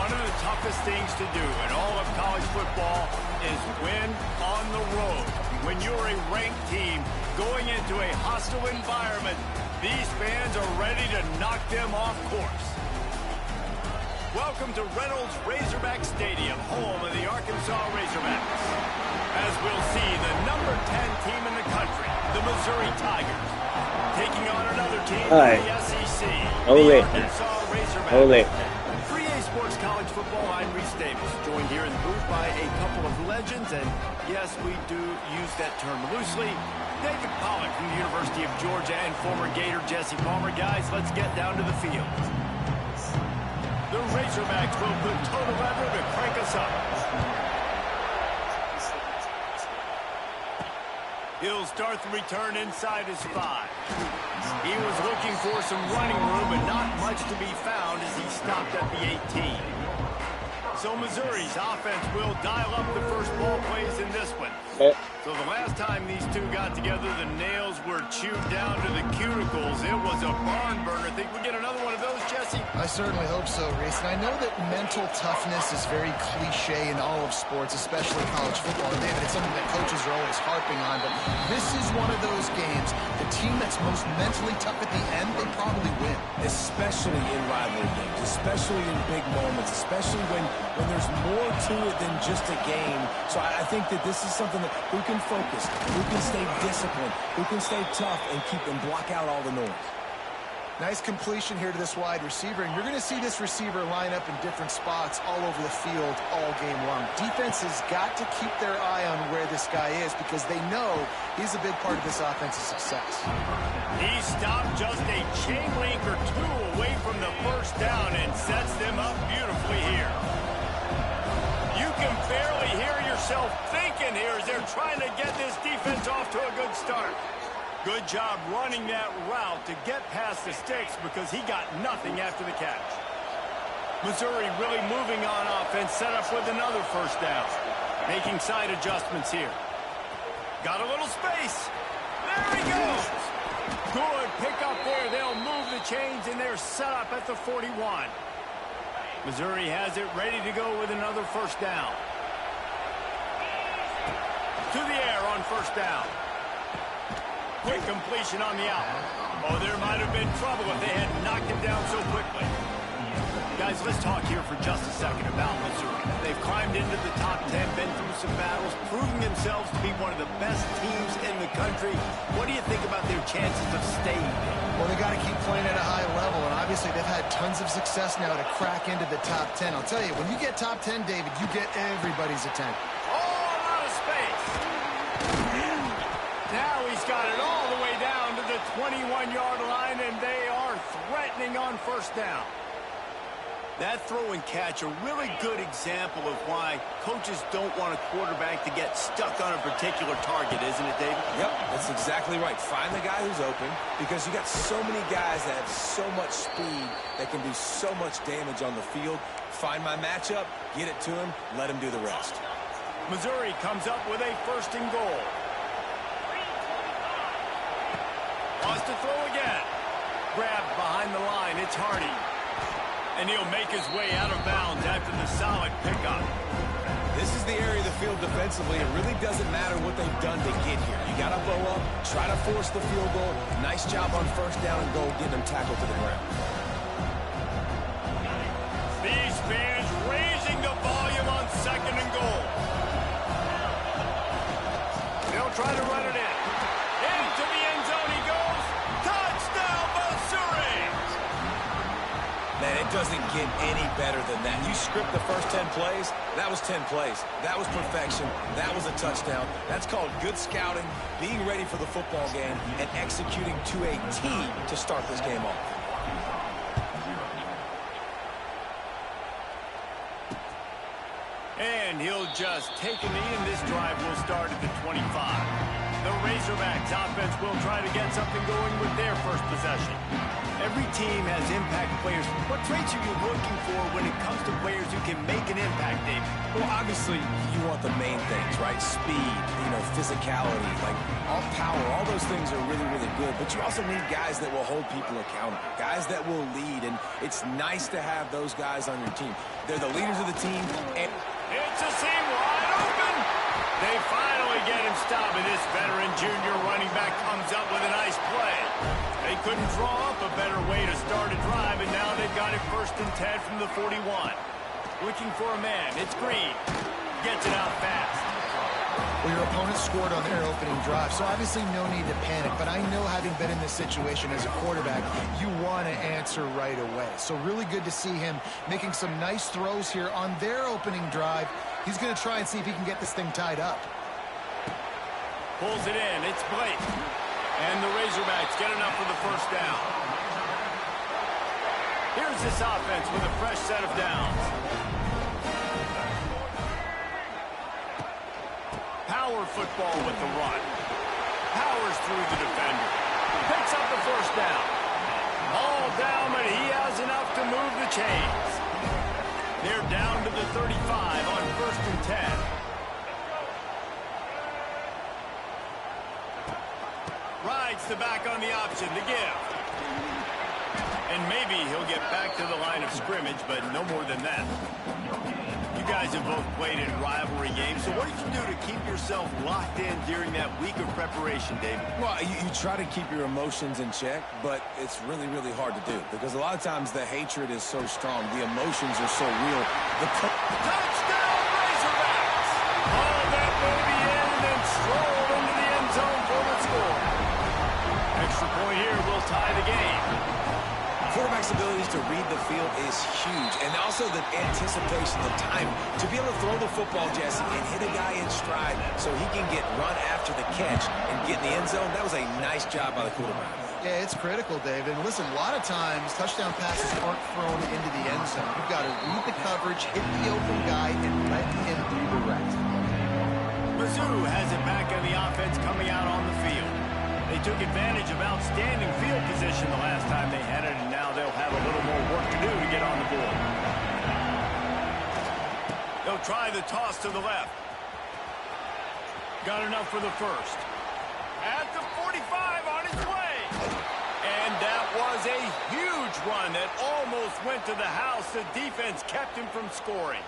One of the toughest things to do in all of college football is win on the road. When you're a ranked team going into a hostile environment, these fans are ready to knock them off course. Welcome to Reynolds Razorback Stadium, home of the Arkansas Razorbacks. As we'll see, the number 10 team in the country, the Missouri Tigers, taking on another team in the SEC, the Arkansas Razorbacks. Sports College Football, I'm Reese Davis, joined here in the booth by a couple of legends, and yes, we do use that term loosely. David Pollack from the University of Georgia and former Gator Jesse Palmer. Guys, let's get down to the field. The Razorbacks will put total effort to crank us up. He'll start the return inside his 5. He was looking for some running room, but not much to be found as he stopped at the 18. So Missouri's offense will dial up the first ball plays in this one. So the last time these two got together, the nails were chewed down to the cuticles. It was a barn burner. Think we get another one of those, Jesse? I certainly hope so, Reese. And I know that mental toughness is very cliche in all of sports, especially college football. And David, it's something that coaches are always harping on. But this is one of those games, the team that's most mentally tough at the end, they probably win. Especially in rivalry games, especially in big moments, especially when there's more to it than just a game. So I think that this is something that who can focus, who can stay disciplined, who can stay tough and keep and block out all the noise. Nice completion here to this wide receiver, and you're going to see this receiver line up in different spots all over the field all game long. Defense has got to keep their eye on where this guy is because they know he's a big part of this offense's success. He stopped just a chain link or two away from the first down and sets them up beautifully here. You can barely hear yourself thinking here as they're trying to get this defense off to a good start. Good job running that route to get past the sticks because he got nothing after the catch. Missouri really moving on offense, set up with another first down. Making side adjustments here. Got a little space. There he goes. Good pickup there. They'll move the chains, and they're set up at the 41. Missouri has it ready to go with another first down. To the air on first down. Quick completion on the out. Oh, there might have been trouble if they had knocked him down so quickly. Guys, let's talk here for just a second about Missouri. They've climbed into the top 10, been through some battles, proving themselves to be one of the best teams in the country. What do you think about their chances of staying? Well, they got to keep playing at a high level, and obviously they've had tons of success now to crack into the top 10. I'll tell you, when you get top 10, David, you get everybody's attention. All out of space. Now he's got it all the way down to the 21-yard line, and they are threatening on first down. That throw and catch, a really good example of why coaches don't want a quarterback to get stuck on a particular target, isn't it, David? Yep, that's exactly right. Find the guy who's open because you got so many guys that have so much speed that can do so much damage on the field. Find my matchup, get it to him, let him do the rest. Missouri comes up with a first and goal. Wants to throw again. Grabbed behind the line, it's Hardy. And he'll make his way out of bounds after the solid pickup. This is the area of the field defensively. It really doesn't matter what they've done to get here. You got to bow up, try to force the field goal. Nice job on first down and goal, getting them tackled to the ground. These fans raising the volume on second and goal. They'll try to run it in. Into the end zone he goes. Touchdown, Missouri! Man, it doesn't get any better than that. You script the first 10 plays, that was 10 plays. That was perfection. That was a touchdown. That's called good scouting, being ready for the football game, and executing to a team to start this game off. And he'll just take a knee, and this drive will start at the 25. The Razorbacks offense will try to get something going with their first possession. Every team has impact players. What traits are you looking for when it comes to players who can make an impact, David? Well, obviously, you want the main things, right? Speed, physicality, like all power, all those things are really, really good. But you also need guys that will hold people accountable, guys that will lead, and it's nice to have those guys on your team. They're the leaders of the team. And it's a seam wide open. They finally get him stopped, and this veteran junior running back comes up with a nice play. They couldn't draw up a better way to start a drive, and now they've got it 1st and 10 from the 41. Looking for a man. It's Green. Gets it out fast. Well, your opponent scored on their opening drive, so obviously no need to panic. But I know, having been in this situation as a quarterback, you want to answer right away. So really good to see him making some nice throws here on their opening drive. He's going to try and see if he can get this thing tied up. Pulls it in. It's Blake. And the Razorbacks get enough for the first down. Here's this offense with a fresh set of downs. Power football with the run. Powers through the defender. Picks up the first down. All down, but he has enough to move the chains. They're down to the 35 on 1st and 10. Rides the back on the option to give. And maybe he'll get back to the line of scrimmage, but no more than that. You guys have both played in rivalry games, so what did you do to keep yourself locked in during that week of preparation, David? Well, you try to keep your emotions in check, but it's really, really hard to do because a lot of times the hatred is so strong. The emotions are so real. Touchdown, Razorbacks! Hauled that baby in and then strolled into the end zone for the score. Extra point here will tie the game. Quarterback's abilities to read the field is huge, and also the anticipation, the time to be able to throw the football, Jesse, and hit a guy in stride so he can get run after the catch and get in the end zone. That was a nice job by the quarterback. Yeah, it's critical, David. And listen, a lot of times touchdown passes aren't thrown into the end zone. You've got to read the coverage, hit the open guy, and let him do the rest. Mizzou has it back on the offense coming out on the field. They took advantage of outstanding field position the last time they had it, and now they'll have a little more work to do to get on the board. They'll try the toss to the left. Got enough for the first. At the 45 on his way. And that was a huge run that almost went to the house. The defense kept him from scoring.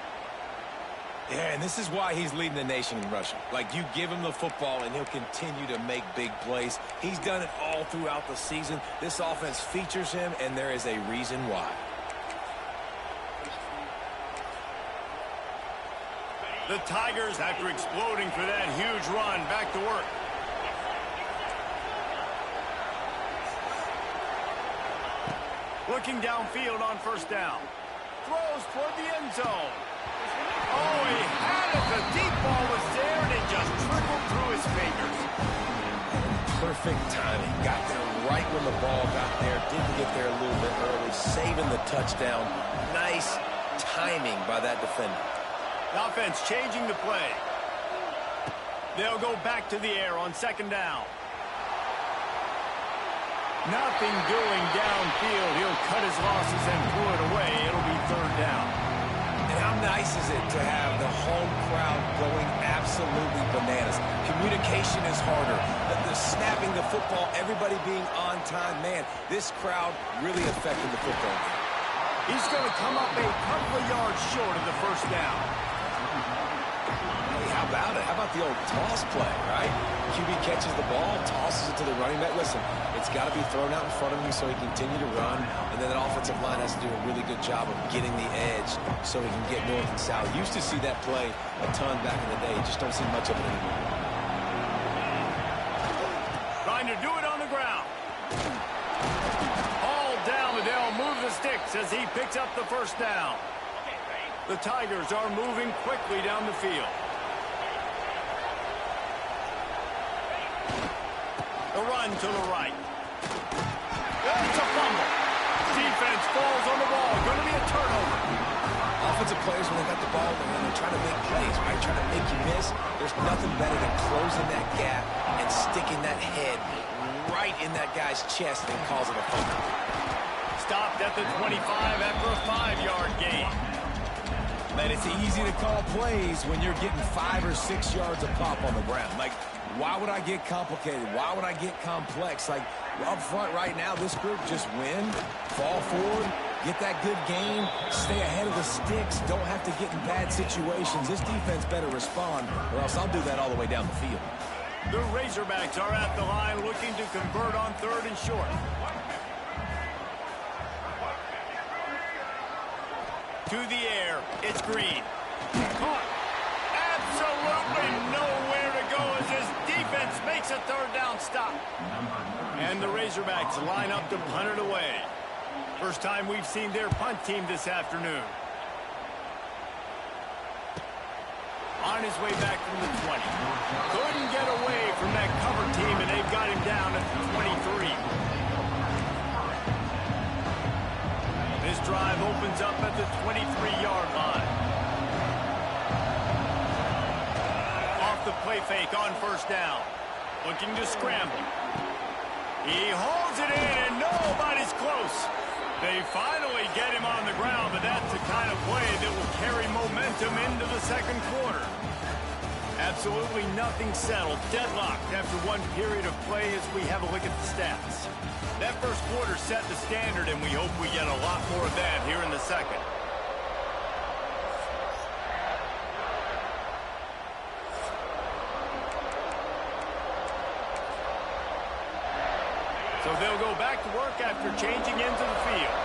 Yeah, and this is why he's leading the nation in rushing. Like, you give him the football, and he'll continue to make big plays. He's done it all throughout the season. This offense features him, and there is a reason why. The Tigers, after exploding for that huge run, back to work. Looking downfield on first down. Throws toward the end zone. Oh, he had it. The deep ball was there, and it just trickled through his fingers. Perfect timing. Got there right when the ball got there. Didn't get there a little bit early. Saving the touchdown. Nice timing by that defender. The offense changing the play. They'll go back to the air on second down. Nothing doing downfield. He'll cut his losses and throw it away. It'll be third down. And how nice is it to have the home crowd going absolutely bananas? Communication is harder. The snapping the football, everybody being on time. Man, this crowd really affected the football game. He's going to come up a couple of yards short of the first down. Hey, how about it? How about the old toss play, right? QB catches the ball, tosses it to the running back. Listen, it's got to be thrown out in front of him so he can continue to run. And then that offensive line has to do a really good job of getting the edge so he can get north and south. Used to see that play a ton back in the day. Just don't see much of it anymore. Trying to do it on the ground. All down, but they'll move the sticks as he picks up the first down. The Tigers are moving quickly down the field. The run to the right. It's a fumble. Defense falls on the ball. Going to be a turnover. Offensive players, when they got the ball, they're trying to make plays, right? trying to make you miss, there's nothing better than closing that gap and sticking that head right in that guy's chest and causing a fumble. Stopped at the 25 after a 5-yard gain. Man, it's easy to call plays when you're getting 5 or 6 yards a pop on the ground. Like, why would I get complicated? Why would I get complex? Like, up front right now, this group just win, fall forward, get that good gain, stay ahead of the sticks, don't have to get in bad situations. This defense better respond, or else I'll do that all the way down the field. The Razorbacks are at the line looking to convert on 3rd and short. To the air, it's Green. Caught. Absolutely nowhere to go as this defense makes a 3rd down stop. And the Razorbacks line up to punt it away. First time we've seen their punt team this afternoon. On his way back from the 20. Couldn't get away from that cover team, and they've got him down at the 23. This drive opens up at the 23-yard line. Off the play fake on 1st down. Looking to scramble. He hauls it in, and nobody's close. They finally get him on the ground, but that's the kind of play that will carry momentum into the 2nd quarter. Absolutely nothing settled. Deadlocked after one period of play as we have a look at the stats. That 1st quarter set the standard, and we hope we get a lot more of that here in the 2nd. So they'll go back to work after changing into the field.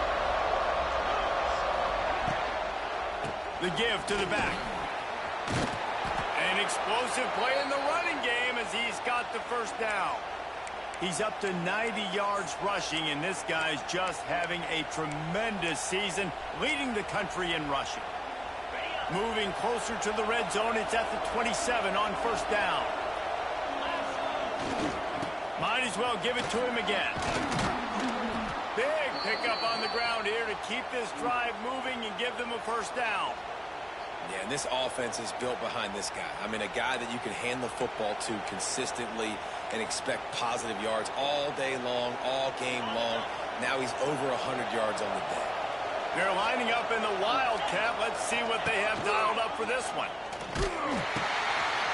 The give to the back. An explosive play in the running game as he's got the 1st down. He's up to 90 yards rushing, and this guy's just having a tremendous season, leading the country in rushing. Moving closer to the red zone, it's at the 27 on 1st down. Might as well give it to him again. Big pickup on the ground here to keep this drive moving and give them a 1st down. Yeah, and this offense is built behind this guy. I mean, a guy that you can hand the football to consistently and expect positive yards all day long, all game long. Now he's over 100 yards on the day. They're lining up in the Wildcat. Let's see what they have dialed up for this one.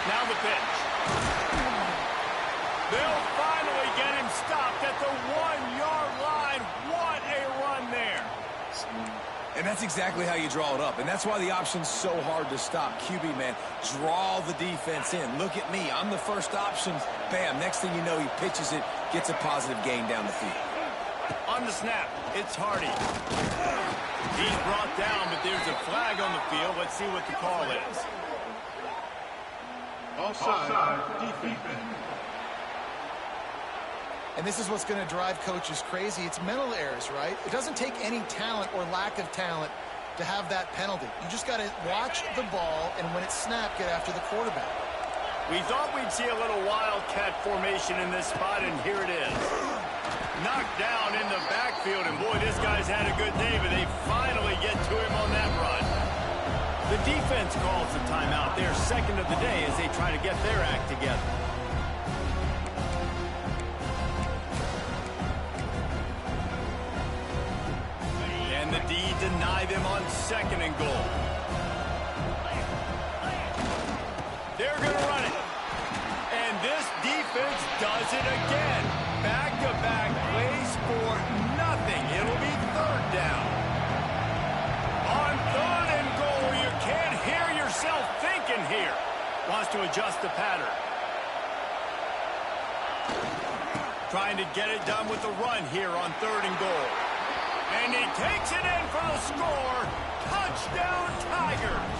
Now the pitch. They'll finally get him stopped at the 1-yard line. What a run there. And that's exactly how you draw it up. And that's why the option's so hard to stop. QB, man, draw the defense in. Look at me. I'm the first option. Bam. Next thing you know, he pitches it, gets a positive gain down the field. On the snap, it's Hardy. He's brought down, but there's a flag on the field. Let's see what the call is. Offside, defense. And this is what's going to drive coaches crazy. It's mental errors, right? It doesn't take any talent or lack of talent to have that penalty. You just got to watch the ball, and when it's snapped, get after the quarterback. We thought we'd see a little Wildcat formation in this spot, and here it is. Knocked down in the backfield, and boy, this guy's had a good day, but they finally get to him on that run. The defense calls the timeout, their 2nd of the day, as they try to get their act together. And the D deny them on 2nd and goal. They're going to run it. And this defense does it again. Back-to-back plays for nothing. It'll be 3rd down. On 3rd and goal, you can't hear yourself thinking here. Wants to adjust the pattern. Trying to get it done with the run here on 3rd and goal. And he takes it in for the score. Touchdown, Tigers.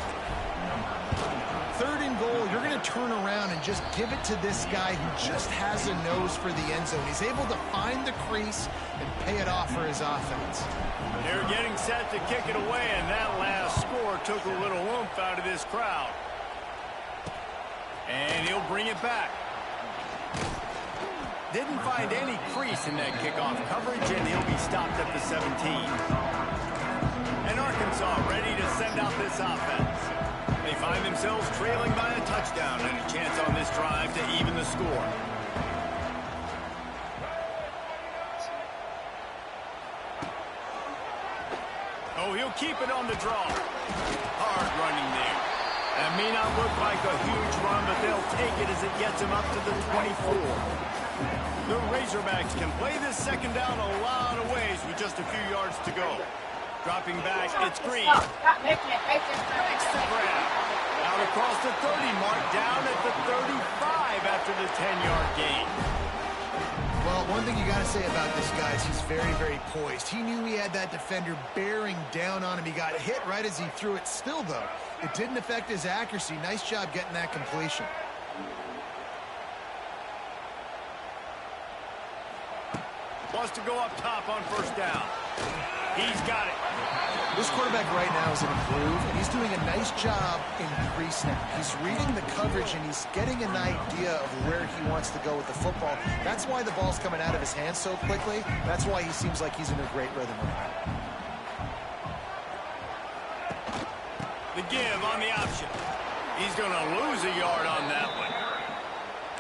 3rd and goal, you're going to turn around and just give it to this guy who just has a nose for the end zone. He's able to find the crease and pay it off for his offense. They're getting set to kick it away, and that last score took a little oomph out of this crowd. And he'll bring it back. Didn't find any crease in that kickoff coverage, and he'll be stopped at the 17. And Arkansas ready to send out this offense. They find themselves trailing by a touchdown and a chance on this drive to even the score. Oh, he'll keep it on the draw. Hard running there. That may not look like a huge run, but they'll take it as it gets him up to the 24. The Razorbacks can play this second down a lot of ways with just a few yards to go. Dropping back, it's Green. Makes the grab. Out across the 30 mark, down at the 35 after the 10-yard gain. Well, one thing you got to say about this guy is he's very, very poised. He knew he had that defender bearing down on him. He got hit right as he threw it. Still, though, it didn't affect his accuracy. Nice job getting that completion. Wants to go up top on first down. He's got it. This quarterback right now is in a groove, and he's doing a nice job in pre-snap. He's reading the coverage, and he's getting an idea of where he wants to go with the football. That's why the ball's coming out of his hands so quickly. That's why he seems like he's in a great rhythm right now. The give on the option. He's going to lose a yard on that one.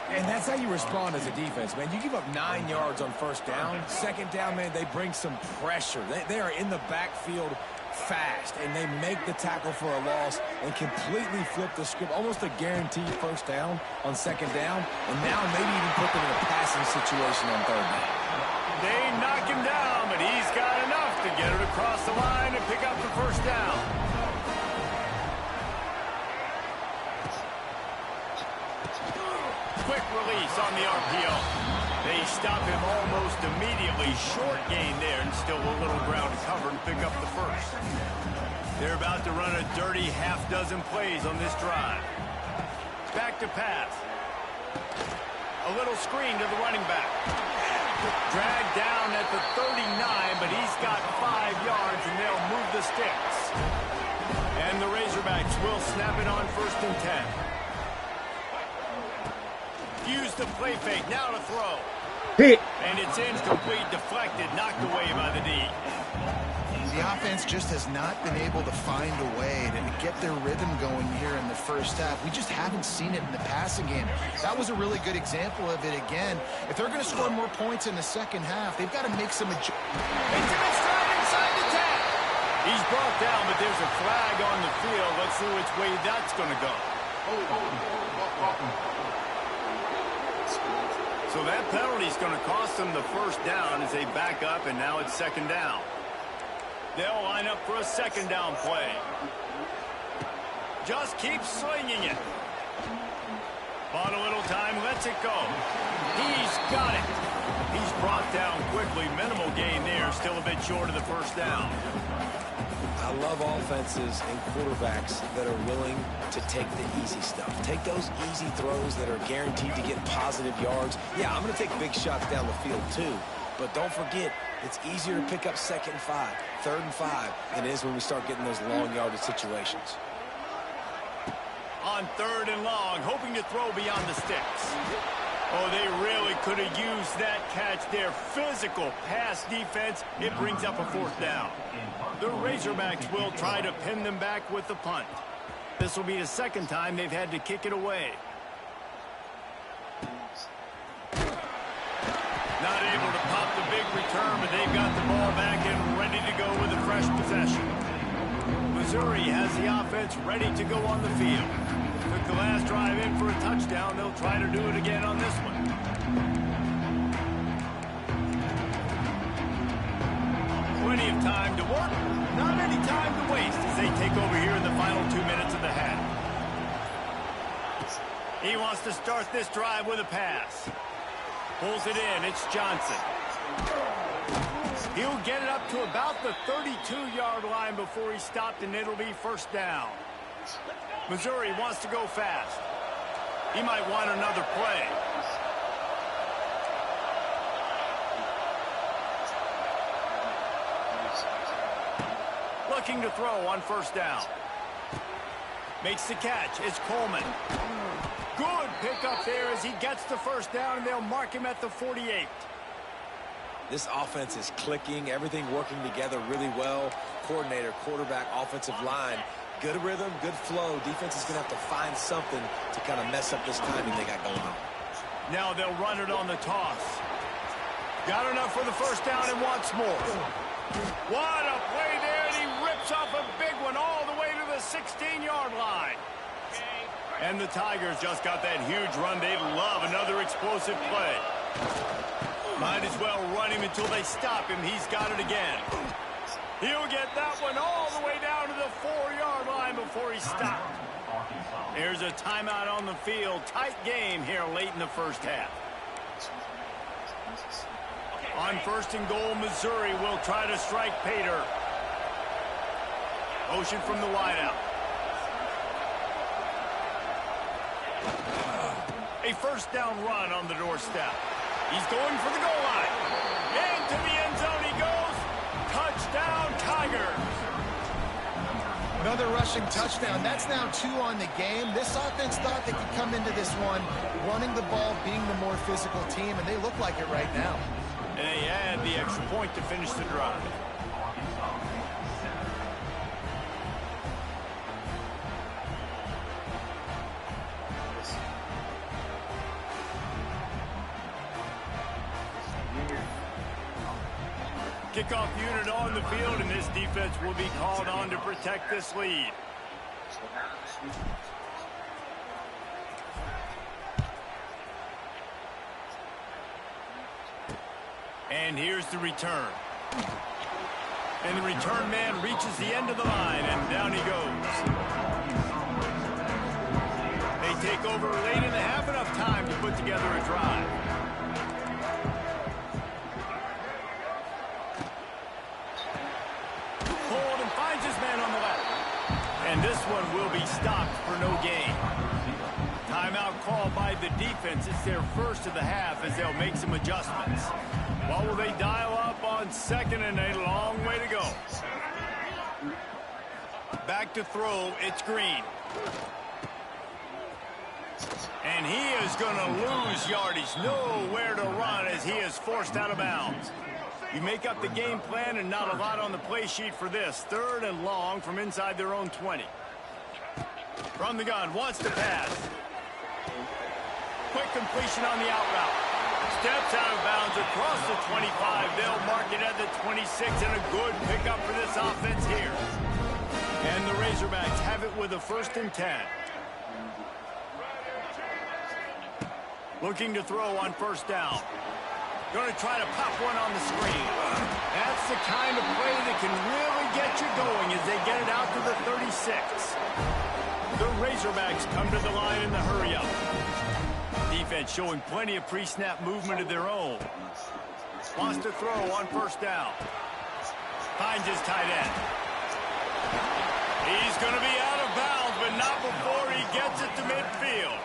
And that's how you respond as a defense, man. You give up 9 yards on first down. Second down, man, they bring some pressure. They are in the backfield fast, and they make the tackle for a loss and completely flip the script. Almost a guaranteed first down on second down, and now maybe even put them in a passing situation on third down. They knock him down, but he's got enough to get it across the line and pick up the first down. Quick release on the RPO. They stop him almost immediately. Short gain there and still a little ground to cover and pick up the first. They're about to run a dirty half-dozen plays on this drive. Back to pass. A little screen to the running back. Dragged down at the 39, but he's got 5 yards and they'll move the sticks. And the Razorbacks will snap it on 1st and 10. Use the play fake, now to throw. And it's incomplete, deflected, knocked away by the D. The offense just has not been able to find a way to get their rhythm going here in the first half. We just haven't seen it in the passing game. That was a really good example of it again. If they're going to score more points in the second half, they've got to make some adjustments. Intimate stride inside the 10. He's brought down, but there's a flag on the field. Let's see which way that's going to go. So that penalty is going to cost them the first down as they back up, and now it's second down. They'll line up for a second down play. Just keep slinging it. Bought a little time, lets it go. He's got it. He's brought down quickly. Minimal gain there, still a bit short of the first down. I love offenses and quarterbacks that are willing to take the easy stuff. Take those easy throws that are guaranteed to get positive yards. Yeah, I'm going to take big shots down the field too. But don't forget, it's easier to pick up 2nd and 5, 3rd and 5 than it is when we start getting those long yardage situations. On 3rd and long, hoping to throw beyond the sticks. Oh, they really could have used that catch there. Physical pass defense. It brings up a 4th down. The Razorbacks will try to pin them back with the punt. This will be the second time they've had to kick it away. Not able to pop the big return, but they've got the ball back and ready to go with a fresh possession. Missouri has the offense ready to go on the field. Took the last drive in for a touchdown. They'll try to do it again on this one. Plenty of time to work. Not any time to waste as they take over here in the final 2 minutes of the half. He wants to start this drive with a pass. Pulls it in. It's Johnson. He'll get it up to about the 32-yard line before he stopped, and it'll be first down. Missouri wants to go fast. He might want another play. Looking to throw on first down. Makes the catch. It's Coleman. Good pickup there as he gets the first down, and they'll mark him at the 48. This offense is clicking, everything working together really well. Coordinator, quarterback, offensive line. Good rhythm, good flow. Defense is going to have to find something to kind of mess up this timing they got going on. Now they'll run it on the toss. Got enough for the first down and wants more. What a play there, and he rips off a big one all the way to the 16-yard line. And the Tigers just got that huge run. They love another explosive play. Might as well run him until they stop him. He's got it again. He'll get that one all the way down to the 4-yard line before he stopped. There's a timeout on the field. Tight game here late in the first half. On first and goal, Missouri will try to strike Pater. Motion from the wideout. A first down run on the doorstep. He's going for the goal line. Into the end zone he goes. Touchdown, Tigers. Another rushing touchdown. That's now 2 on the game. This offense thought they could come into this one running the ball, being the more physical team, and they look like it right now. And they add the extra point to finish the drive. Kickoff unit on the field, and this defense will be called on to protect this lead. And here's the return. And the return man reaches the end of the line, and down he goes. They take over late in the half, enough time to put together a drive. Hold and finds his man on the left. And this one will be stopped for no gain. Timeout call by the defense. It's their first of the half as they'll make some adjustments. What will they dial up on second and a long way to go? Back to throw, it's Green. And he is going to lose yardage. Nowhere to run as he is forced out of bounds. You make up the game plan and not a lot on the play sheet for this. Third and long from inside their own 20. From the gun, wants to pass. Quick completion on the out route. Steps out of bounds across the 25. They'll mark it at the 26, and a good pickup for this offense here. And the Razorbacks have it with a 1st and 10. Looking to throw on first down. Going to try to pop one on the screen. That's the kind of play that can really get you going as they get it out to the 36. The Razorbacks come to the line in the hurry-up. Defense showing plenty of pre-snap movement of their own. Wants to throw on first down. Finds his tight end. He's going to be out of bounds, but not before he gets it to midfield.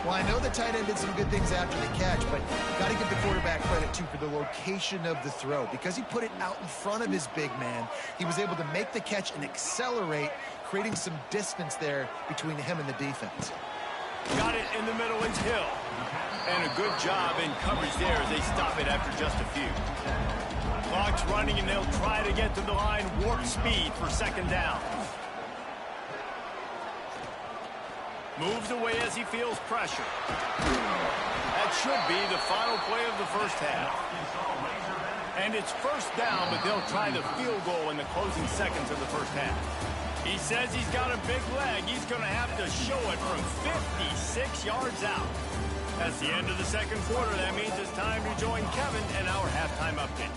Well, I know the tight end did some good things after the catch, but got to give the quarterback credit, too, for the location of the throw. Because he put it out in front of his big man, he was able to make the catch and accelerate, creating some distance there between him and the defense. Got it in the middle, it's Hill. And a good job in coverage there as they stop it after just a few. Clock's running, and they'll try to get to the line, warp speed for second down. Moves away as he feels pressure. That should be the final play of the first half. And it's first down, but they'll try the field goal in the closing seconds of the first half. He says he's got a big leg. He's going to have to show it from 56 yards out. That's the end of the second quarter. That means it's time to join Kevin and our halftime update.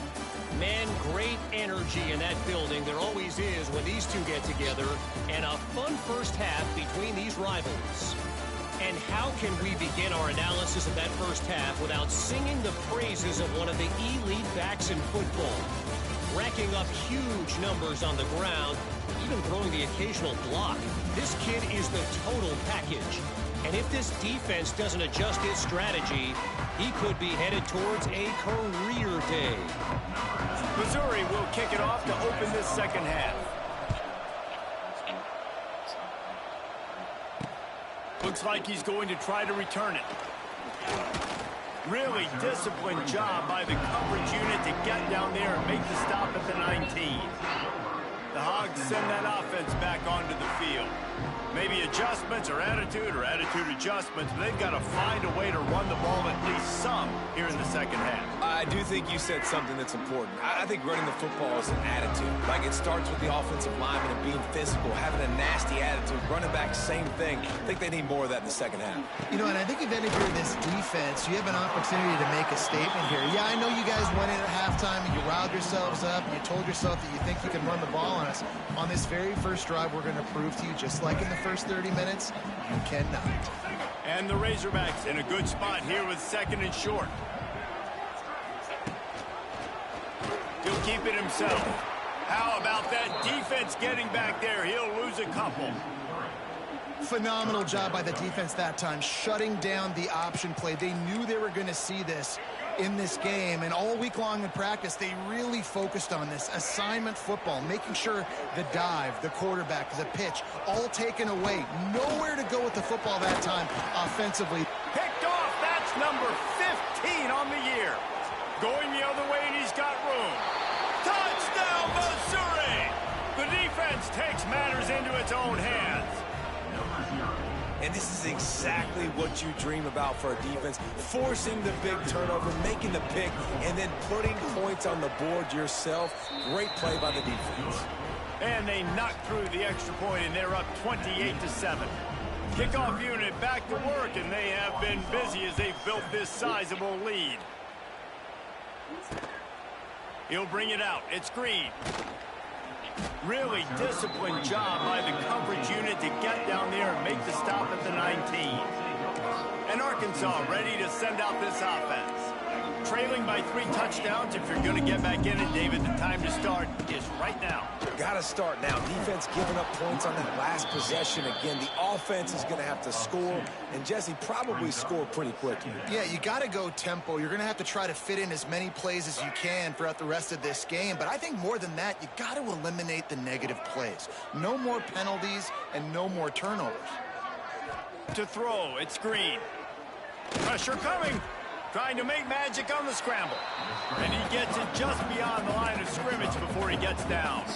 Man, great energy in that building. There always is when these two get together. And a fun first half between these rivals. And how can we begin our analysis of that first half without singing the praises of one of the elite backs in football? Racking up huge numbers on the ground, even throwing the occasional block. This kid is the total package. And if this defense doesn't adjust its strategy, he could be headed towards a career day. Missouri will kick it off to open this second half. Looks like he's going to try to return it. Really disciplined job by the coverage unit to get down there and make the stop at the 19. The Hogs send that offense back onto the field. Maybe adjustments or attitude adjustments, but they've got to find a way to run the ball at least some here in the second half. I do think you said something that's important. I think running the football is an attitude. Like, it starts with the offensive lineman and being physical, having a nasty attitude. Running back, same thing. I think they need more of that in the second half. You know, and I think if any of you are this defense, you have an opportunity to make a statement here. Yeah, I know you guys went in at halftime and you riled yourselves up and you told yourself that you think you can run the ball on us. On this very first drive, we're going to prove to you, just like in the first 30 minutes, you cannot. And the Razorbacks in a good spot here with second and short. He'll keep it himself. How about that defense getting back there? He'll lose a couple. Phenomenal job by the defense that time, shutting down the option play. They knew they were going to see this in this game, and all week long in practice, they really focused on this assignment football, making sure the dive, the quarterback, the pitch, all taken away. Nowhere to go with the football that time offensively. Picked off. That's number 15 on the year. Going the other way, and he's got room. Touchdown, Missouri! The defense takes matters into its own hands. And this is exactly what you dream about for a defense. Forcing the big turnover, making the pick, and then putting points on the board yourself. Great play by the defense. And they knocked through the extra point, and they're up 28-7. Kickoff unit back to work, and they have been busy as they've built this sizable lead. He'll bring it out. It's Green. Really disciplined job by the coverage unit to get down there and make the stop at the 19. And Arkansas ready to send out this offense. Trailing by 3 touchdowns. If you're going to get back in it, David, the time to start is right now. Got to start now. Defense giving up points on that last possession. Again, the offense is going to have to score, and Jesse probably score pretty quickly. Yeah, you got to go tempo. You're going to have to try to fit in as many plays as you can throughout the rest of this game. But I think more than that, you got to eliminate the negative plays. No more penalties and no more turnovers. To throw, it's Green. Pressure coming. Trying to make magic on the scramble. And he gets it just beyond the line of scrimmage before he gets down.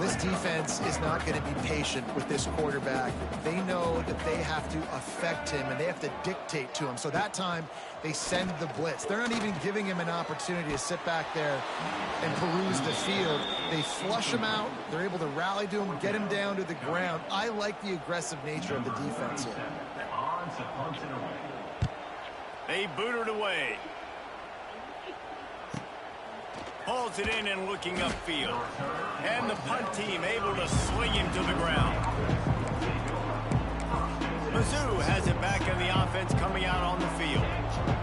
This defense is not going to be patient with this quarterback. They know that they have to affect him, and they have to dictate to him. So that time, they send the blitz. They're not even giving him an opportunity to sit back there and peruse the field. They flush him out. They're able to rally to him, get him down to the ground. I like the aggressive nature of the defense here. They boot it away. Pulls it in and looking upfield. And the punt team able to sling him to the ground. Mizzou has it back in the offense coming out on the field.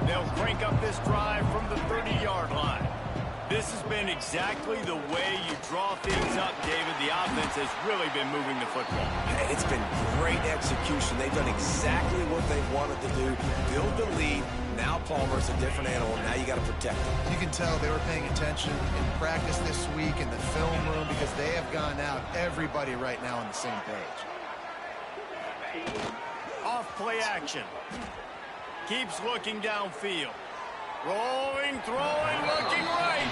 They'll crank up this drive from the 30-yard line. This has been exactly the way you draw things up, David. The offense has really been moving the football. And it's been great execution. They've done exactly what they wanted to do. Build the lead. Now Palmer's a different animal. Now you got to protect him. You can tell they were paying attention in practice this week in the film room because they have gone out, everybody right now on the same page. Off play action. Keeps looking downfield. Rolling, throwing, looking right.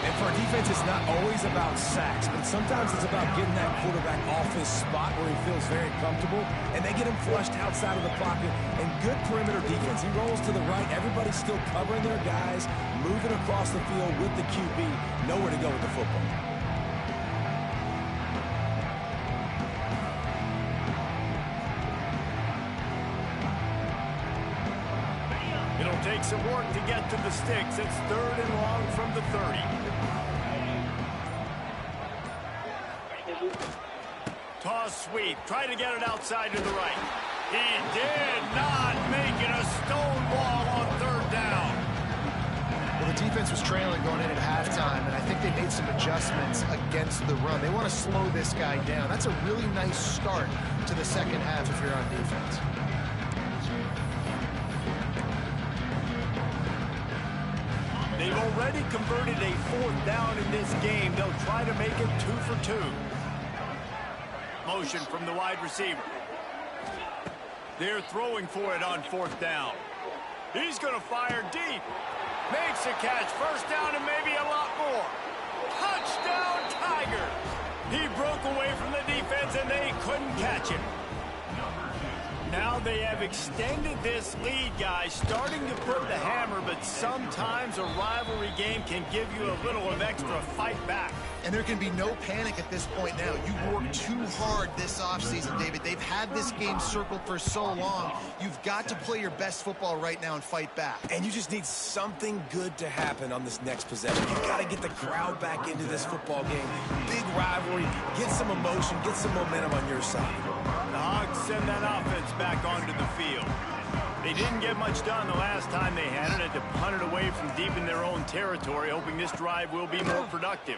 And for a defense, it's not always about sacks, but sometimes it's about getting that quarterback off his spot where he feels very comfortable, and they get him flushed outside of the pocket. And good perimeter defense. He rolls to the right. Everybody's still covering their guys, moving across the field with the QB. Nowhere to go with the football. It'll take some work to get to the sticks. It's 3rd and long from the 30. Toss sweep. Try to get it outside to the right. He did not make it a stonewall on 3rd down. Well, the defense was trailing going in at halftime, and I think they made some adjustments against the run. They want to slow this guy down. That's a really nice start to the second half if you're on defense. They've already converted a 4th down in this game. They'll try to make it 2 for 2. Motion from the wide receiver. They're throwing for it on 4th down. He's going to fire deep. Makes a catch. 1st down and maybe a lot more. Touchdown, Tigers. He broke away from the defense, and they couldn't catch him. Now they have extended this lead, guys, starting to put the hammer, but sometimes a rivalry game can give you a little of extra fight back. And there can be no panic at this point now. You worked too hard this offseason, David. They've had this game circled for so long. You've got to play your best football right now and fight back. And you just need something good to happen on this next possession. You've got to get the crowd back into this football game. Big rivalry. Get some emotion. Get some momentum on your side. The Hogs send that offense back onto the field. They didn't get much done the last time they had it. Had to punt it away from deep in their own territory, hoping this drive will be more productive.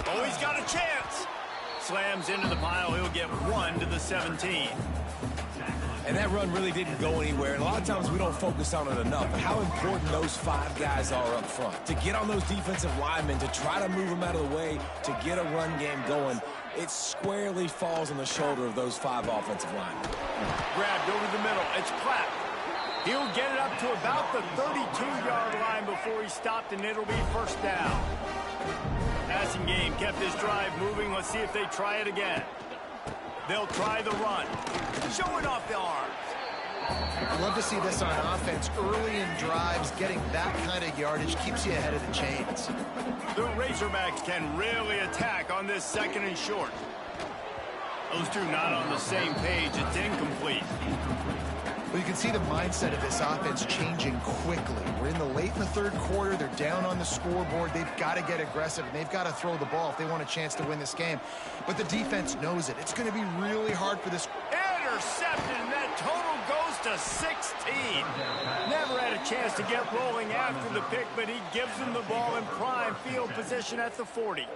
Oh, he's got a chance. Slams into the pile. He'll get 1 to the 17. And that run really didn't go anywhere. And a lot of times we don't focus on it enough. But how important those 5 guys are up front. To get on those defensive linemen, to try to move them out of the way, to get a run game going, it squarely falls on the shoulder of those 5 offensive linemen. Grabbed over the middle. It's Platt. He'll get it up to about the 32-yard line before he stopped, and it'll be first down. Passing game kept this drive moving. Let's see if they try it again. They'll try the run. Showing off the arms. I'd love to see this on offense. Early in drives, getting that kind of yardage keeps you ahead of the chains. The Razorbacks can really attack on this 2nd and short. Those two not on the same page. It's incomplete. Well, you can see the mindset of this offense changing quickly. We're in the late in the 3rd quarter. They're down on the scoreboard. They've got to get aggressive, and they've got to throw the ball if they want a chance to win this game. But the defense knows it. It's going to be really hard for this. Intercepted, and that total goes to 16. Never had a chance to get rolling after the pick, but he gives them the ball in prime field position at the 40.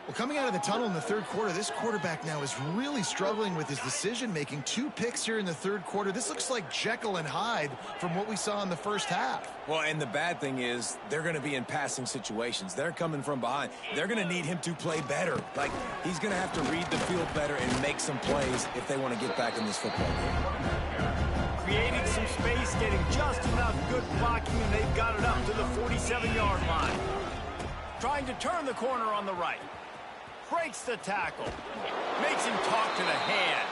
Well, coming out of the tunnel in the 3rd quarter, this quarterback now is really struggling with his decision-making. 2 picks here in the 3rd quarter. This looks like Jekyll and Hyde from what we saw in the 1st half. Well, and the bad thing is they're going to be in passing situations. They're coming from behind. They're going to need him to play better. Like, he's going to have to read the field better and make some plays if they want to get back in this football game. Creating some space, getting just enough good blocking, and they've got it up to the 47-yard line. Trying to turn the corner on the right. Breaks the tackle. Makes him talk to the hand.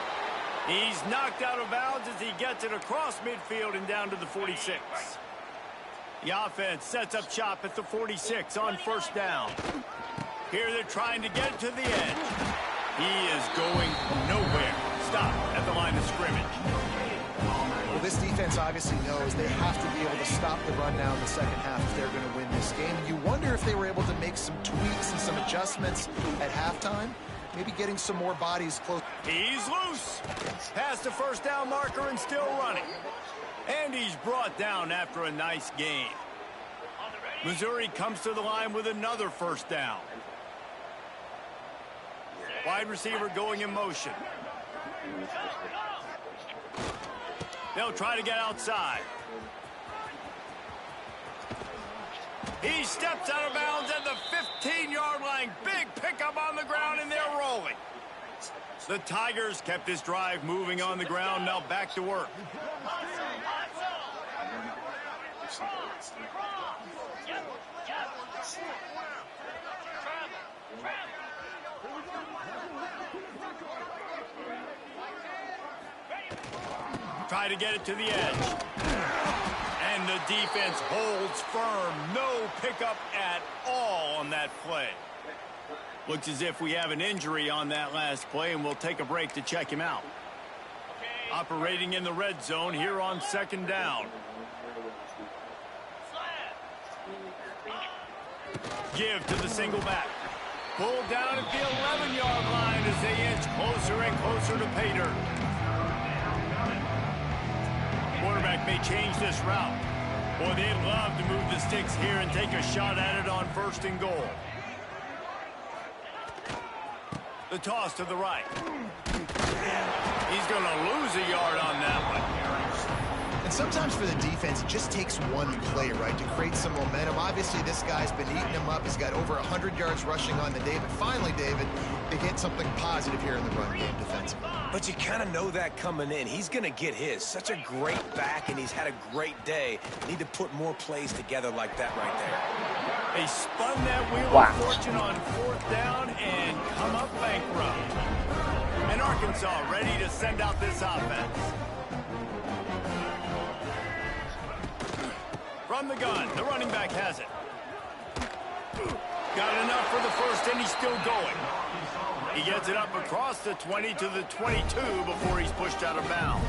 He's knocked out of bounds as he gets it across midfield and down to the 46. The offense sets up shop at the 46 on first down. Here they're trying to get it to the edge. He is going nowhere. Stop at the line of scrimmage. Well, this defense obviously knows they have to be able to stop the run now in the 2nd half if they're going to win this game. You wonder if they were able to make some tweaks and some adjustments at halftime, maybe getting some more bodies close. He's loose. Past the first down marker and still running. And he's brought down after a nice gain. Missouri comes to the line with another first down. Wide receiver going in motion. They'll try to get outside. He steps out of bounds at the 15-yard line. Big pickup on the ground, and they're rolling. The Tigers kept this drive moving on the ground. Now back to work. Try to get it to the edge. And the defense holds firm. No pickup at all on that play. Looks as if we have an injury on that last play, and we'll take a break to check him out. Operating in the red zone here on 2nd down. Give to the single back. Pulled down at the 11-yard line as they inch closer and closer to pay dirt. Quarterback may change this route. Boy, they'd love to move the sticks here and take a shot at it on 1st and goal. The toss to the right. He's going to lose a yard on that one. And sometimes for the defense, it just takes one play, right, to create some momentum. Obviously, this guy's been eating him up. He's got over 100 yards rushing on the day. But finally, David, they get something positive here in the run game defensively. But you kind of know that coming in. He's going to get his. Such a great back, and he's had a great day. Need to put more plays together like that right there. They spun that wheel of fortune on 4th down and come up bankrupt. And Arkansas ready to send out this offense. From the gun, the running back has it. Got enough for the first, and he's still going. He gets it up across the 20 to the 22 before he's pushed out of bounds.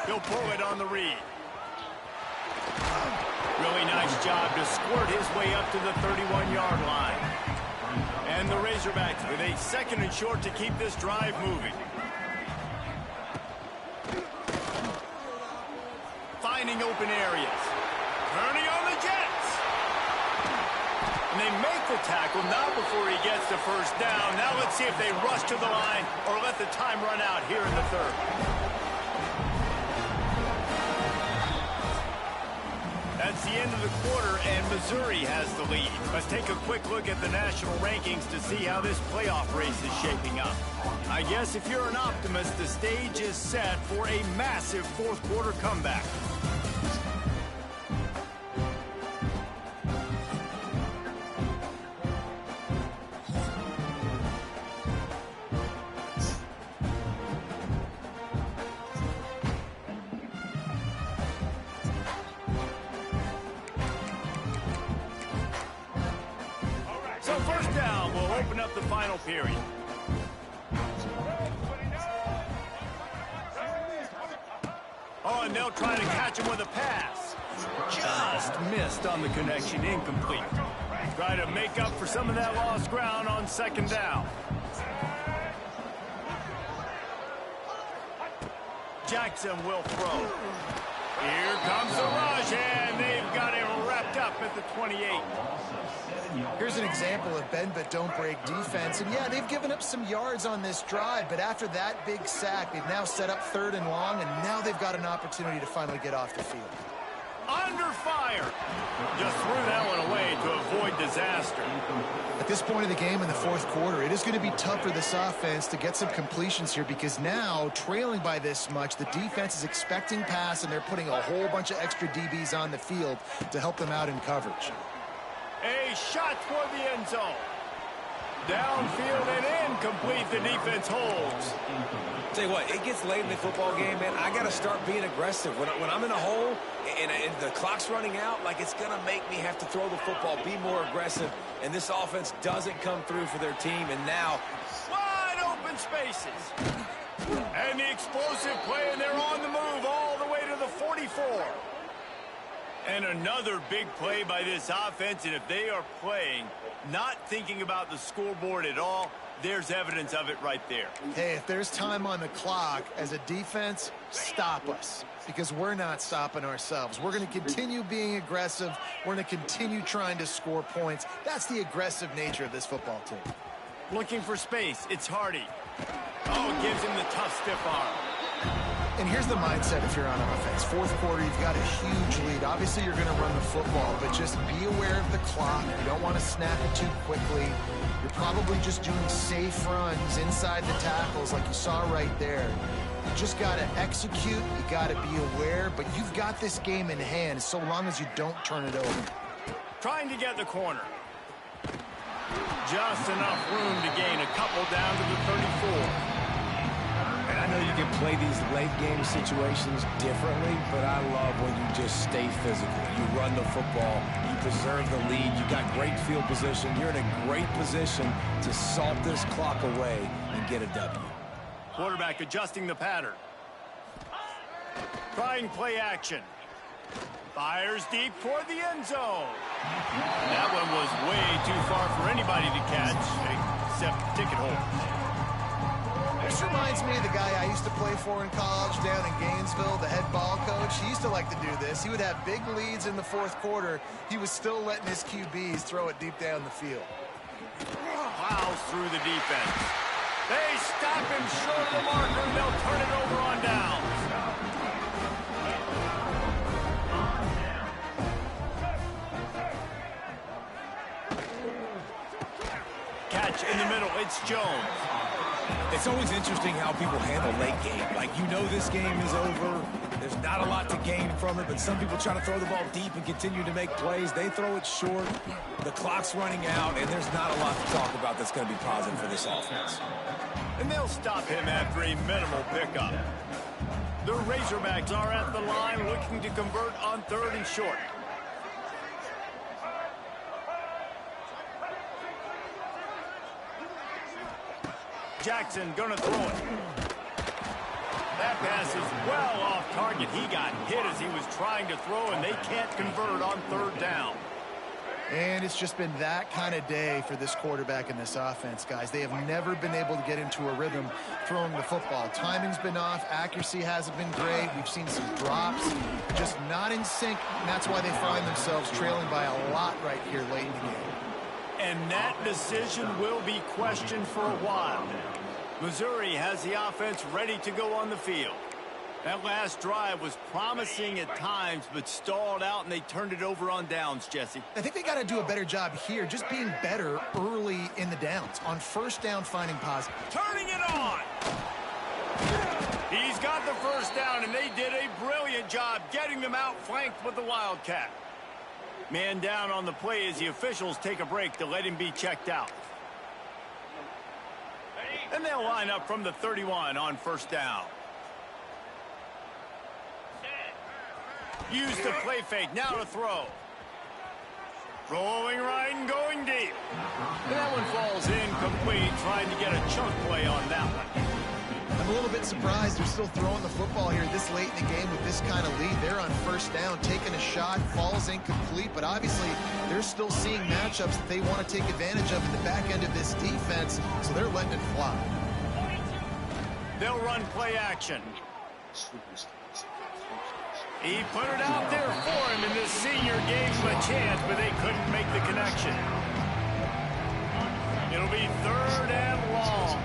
He'll pull it on the read. Really nice job to squirt his way up to the 31-yard line. And the Razorbacks with a 2nd and short to keep this drive moving. Finding open areas. Turning on the Jets. And they make the tackle, not before he gets the first down. Now let's see if they rush to the line or let the time run out here in the 3rd. That's the end of the quarter, and Missouri has the lead. Let's take a quick look at the national rankings to see how this playoff race is shaping up. I guess if you're an optimist, the stage is set for a massive 4th quarter comeback. So 1st down will open up the final period. Oh, and they'll try to catch him with a pass. Just missed on the connection, incomplete. Try to make up for some of that lost ground on 2nd down. Jackson will throw. Here comes the rush, and they've got him wrapped up at the 28. Here's an example of bend but don't break defense. And yeah, they've given up some yards on this drive, but after that big sack, they've now set up 3rd and long, and now they've got an opportunity to finally get off the field. Under fire. Just threw that one away to avoid disaster. At this point of the game in the 4th quarter, it is going to be tough for this offense to get some completions here because now, trailing by this much, the defense is expecting pass, and they're putting a whole bunch of extra DBs on the field to help them out in coverage. A shot toward the end zone. Downfield and incomplete. The defense holds. Tell you what, it gets late in the football game, man. I got to start being aggressive. When I'm in a hole and the clock's running out, like it's going to make me have to throw the football, be more aggressive. And this offense doesn't come through for their team. And now, wide open spaces. And the explosive play, and they're on the move all the way to the 44. And another big play by this offense, and if they are playing, not thinking about the scoreboard at all, there's evidence of it right there. Hey, if there's time on the clock, as a defense, stop us. Because we're not stopping ourselves. We're going to continue being aggressive. We're going to continue trying to score points. That's the aggressive nature of this football team. Looking for space. It's Hardy. Oh, it gives him the tough, stiff arm. And here's the mindset if you're on offense. 4th quarter, you've got a huge lead. Obviously, you're going to run the football, but just be aware of the clock. You don't want to snap it too quickly. You're probably just doing safe runs inside the tackles like you saw right there. You just got to execute. You got to be aware, but you've got this game in hand so long as you don't turn it over. Trying to get the corner. Just enough room to gain a couple down to the 34. and I know you can play these late game situations differently, but I love when you just stay physical. You run the football, you preserve the lead, you got great field position. You're in a great position to salt this clock away and get a W. Quarterback adjusting the pattern. Trying play action. Fires deep toward the end zone. That one was way too far for anybody to catch, except ticket holders. This reminds me of the guy I used to play for in college down in Gainesville, the head ball coach. He used to like to do this. He would have big leads in the fourth quarter. He was still letting his QBs throw it deep down the field. Plows through the defense. They stop him short of the marker, and they'll turn it over on down. Catch in the middle. It's Jones. It's always interesting how people handle late game. Like, you know this game is over. There's not a lot to gain from it, but some people try to throw the ball deep and continue to make plays. They throw it short. The clock's running out, and there's not a lot to talk about that's going to be positive for this offense. And they'll stop him after a minimal pickup. The Razorbacks are at the line looking to convert on 3rd and short. Jackson gonna throw it. That pass is well off target. He got hit as he was trying to throw, and they can't convert on 3rd down. And it's just been that kind of day for this quarterback and this offense, guys. They have never been able to get into a rhythm throwing the football. Timing's been off. Accuracy hasn't been great. We've seen some drops, just not in sync, and that's why they find themselves trailing by a lot right here late in the game. And that decision will be questioned for a while. Missouri has the offense ready to go on the field. That last drive was promising at times, but stalled out, and they turned it over on downs, Jesse. I think they got to do a better job here, just being better early in the downs. On 1st down, finding positive. Turning it on! He's got the 1st down, and they did a brilliant job getting them outflanked with the Wildcat. Man down on the play as the officials take a break to let him be checked out. And they'll line up from the 31 on 1st down. Use the play fake, now to throw. Rolling right and going deep. And that one falls incomplete, trying to get a chunk play on that one. I'm a little bit surprised they're still throwing the football here this late in the game with this kind of lead. They're on 1st down, taking a shot, falls incomplete, but obviously they're still seeing matchups that they want to take advantage of in the back end of this defense, so they're letting it fly. They'll run play action. He put it out there for him, and this senior gave him a chance, but they couldn't make the connection. It'll be 3rd and long.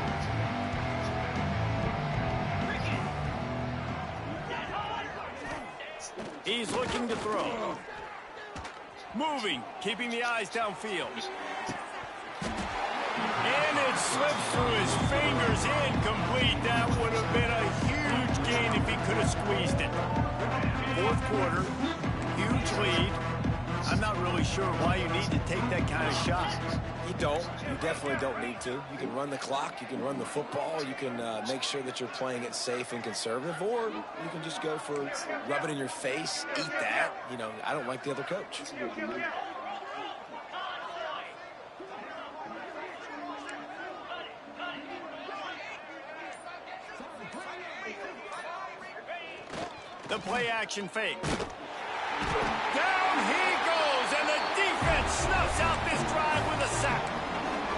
He's looking to throw. Moving, keeping the eyes downfield. And it slips through his fingers, incomplete. That would have been a huge gain if he could have squeezed it. 4th quarter, huge lead. I'm not really sure why you need to take that kind of shot. You don't. You definitely don't need to. You can run the clock. You can run the football. You can make sure that you're playing it safe and conservative, or you can just go for rub it in your face, eat that. You know, I don't like the other coach. The play action fake. Down he goes, and the defense snuffs out this drive with a sack.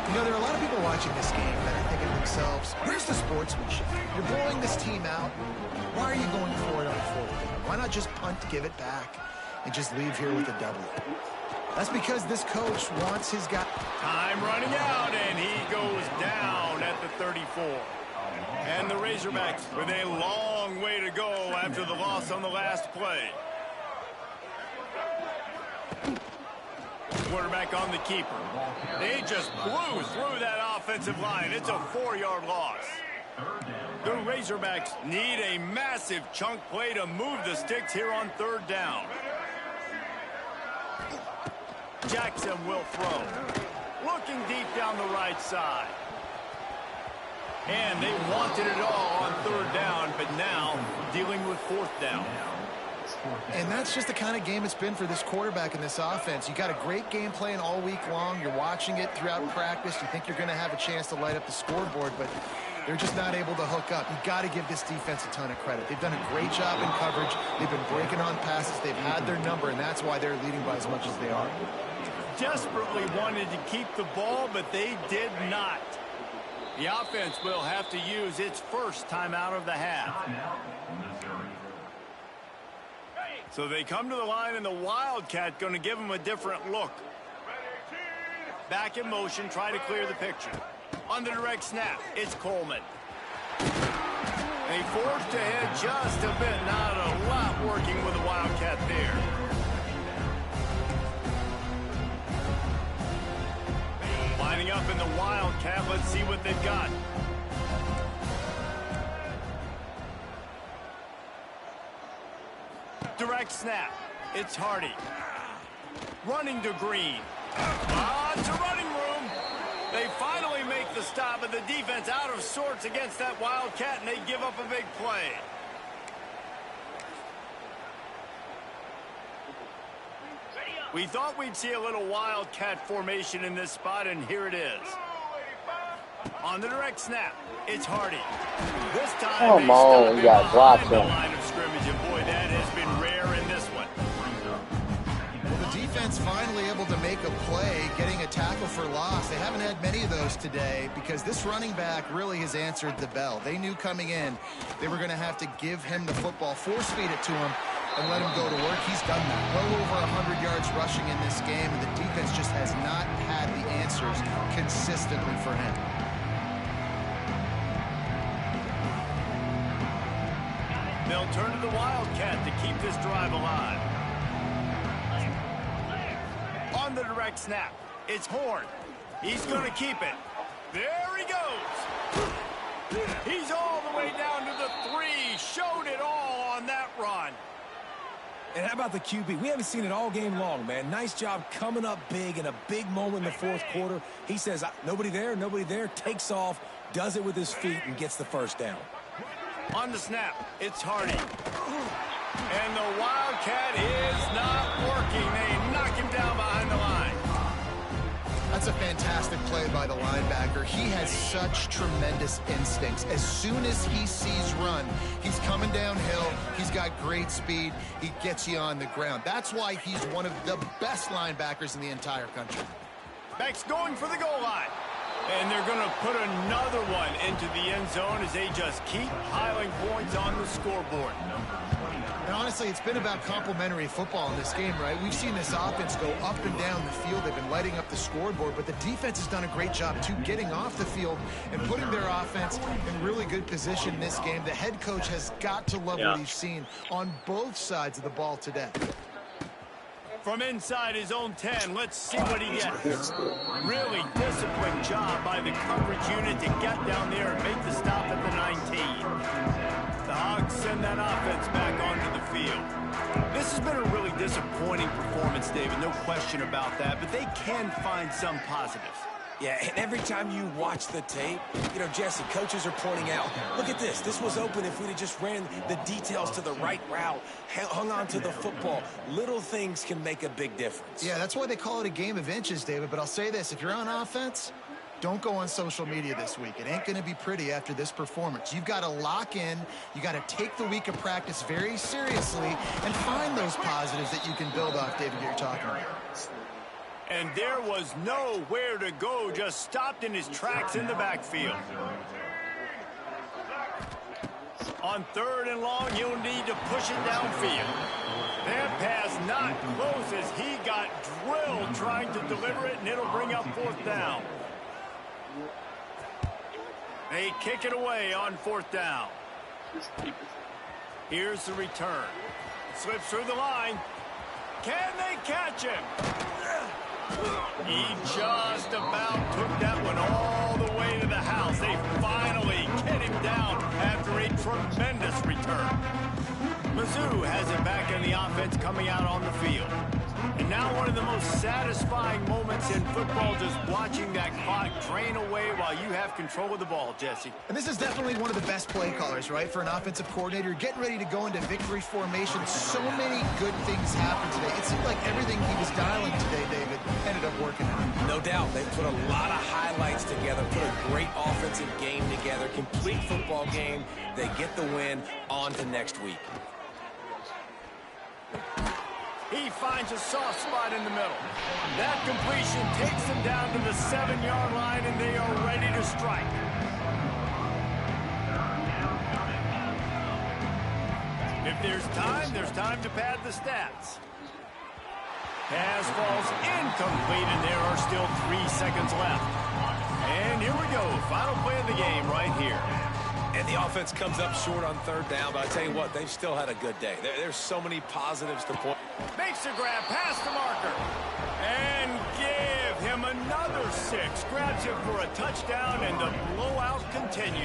You know, there are a lot of people watching this game that are thinking to themselves, where's the sportsmanship? You're blowing this team out. Why are you going for it on 4th down? Why not just punt, give it back, and just leave here with a W? That's because this coach wants his guy. Time running out, and he goes down at the 34. And the Razorbacks with a long way to go after the loss on the last play. Quarterback on the keeper. They just blew through that offensive line. It's a 4-yard loss. The Razorbacks need a massive chunk play to move the sticks here on 3rd down. Jackson will throw. Looking deep down the right side. And they wanted it all on 3rd down, but now dealing with 4th down. And that's just the kind of game it's been for this quarterback and this offense. You got a great game plan all week long. You're watching it throughout practice. You think you're going to have a chance to light up the scoreboard, but they're just not able to hook up. You've got to give this defense a ton of credit. They've done a great job in coverage. They've been breaking on passes. They've had their number, and that's why they're leading by as much as they are. Desperately wanted to keep the ball, but they did not. The offense will have to use its first timeout of the half. So they come to the line, and the Wildcat going to give them a different look. Back in motion, try to clear the picture. On the direct snap, it's Coleman. They forced ahead just a bit, not a lot working with the Wildcat there. Lining up in the Wildcat, let's see what they've got. Direct snap. It's Hardy. Running to Green. To running room. They finally make the stop, and the defense out of sorts against that Wildcat, and they give up a big play. We thought we'd see a little Wildcat formation in this spot, and here it is. On the direct snap, it's Hardy. This time, come on, you got blocked the him. line of scrimmage, and boy, that has been rare in this one. Well, the defense finally able to make a play, getting a tackle for loss. They haven't had many of those today because this running back really has answered the bell. They knew coming in they were going to have to give him the football, force feed it to him, and let him go to work. He's done that. Well over 100 yards rushing in this game, and the defense just has not had the answers consistently for him. They'll turn to the Wildcat to keep this drive alive. On the direct snap, it's Horn. He's going to keep it. There he goes. He's all the way down to the 3. Showed it all on that run. And how about the QB? We haven't seen it all game long, man. Nice job coming up big in a big moment in the fourth quarter. He says, nobody there, takes off, does it with his feet, and gets the first down. On the snap, it's Hardy. And the Wildcat is not working. They knock him down behind the line. That's a fantastic play by the linebacker. He has such tremendous instincts. As soon as he sees run, he's coming downhill. He's got great speed. He gets you on the ground. That's why he's one of the best linebackers in the entire country. Backs going for the goal line. And they're going to put another one into the end zone as they just keep piling points on the scoreboard. And honestly, it's been about complementary football in this game, right? We've seen this offense go up and down the field. They've been lighting up the scoreboard, but the defense has done a great job, too, getting off the field and putting their offense in really good position in this game. The head coach has got to love what he's seen on both sides of the ball today. From inside his own 10, let's see what he gets. Really disciplined job by the coverage unit to get down there and make the stop at the 19. The Hogs send that offense back onto the field. This has been a really disappointing performance, David, no question about that, but they can find some positives. Yeah, and every time you watch the tape, you know, Jesse, coaches are pointing out, look at this. This was open if we'd have just ran the details to the right route, hung on to the football. Little things can make a big difference. Yeah, that's why they call it a game of inches, David. But I'll say this, if you're on offense, don't go on social media this week. It ain't going to be pretty after this performance. You've got to lock in. You got to take the week of practice very seriously and find those positives that you can build off, David, you're talking about. And there was nowhere to go, just stopped in his tracks in the backfield. On 3rd and long, you'll need to push it downfield. That pass not close as he got drilled trying to deliver it, and it'll bring up 4th down. They kick it away on 4th down. Here's the return. Slips through the line. Can they catch him? He just about took that one all the way to the house. They finally get him down after a tremendous return. Mizzou has it back in the offense coming out on the field. And now one of the most satisfying moments in football, just watching that clock drain away while you have control of the ball, Jesse. And this is definitely one of the best play callers, right, for an offensive coordinator. Getting ready to go into victory formation. So many good things happened today. It seemed like everything he was dialing today, David, ended up working out. No doubt. They put a lot of highlights together, put a great offensive game together, complete football game. They get the win. On to next week. He finds a soft spot in the middle. That completion takes them down to the 7-yard line, and they are ready to strike. If there's time to pad the stats. Pass falls incomplete, and there are still 3 seconds left. And here we go. Final play of the game right here. And the offense comes up short on 3rd down, but I tell you what, they've still had a good day. There's so many positives to point. Makes the grab past the marker. And give him another 6. Grabs him for a touchdown, and the blowout continues.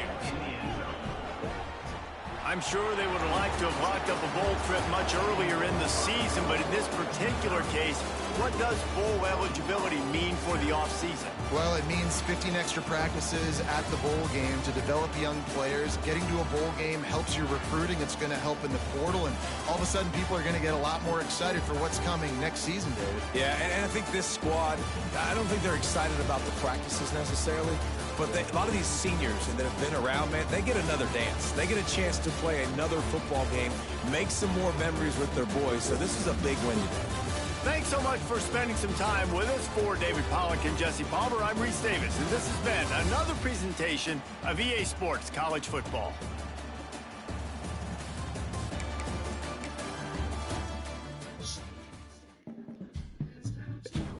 I'm sure they would have liked to have locked up a bowl trip much earlier in the season, but in this particular case, what does bowl eligibility mean for the offseason? Well, it means 15 extra practices at the bowl game to develop young players. Getting to a bowl game helps your recruiting. It's going to help in the portal, and all of a sudden people are going to get a lot more excited for what's coming next season, David. Yeah, and I think this squad, I don't think they're excited about the practices necessarily, but a lot of these seniors that have been around, man, they get another dance. They get a chance to play another football game, make some more memories with their boys, so this is a big win today. Thanks so much for spending some time with us. For David Pollack and Jesse Palmer, I'm Reese Davis, and this has been another presentation of EA Sports College Football.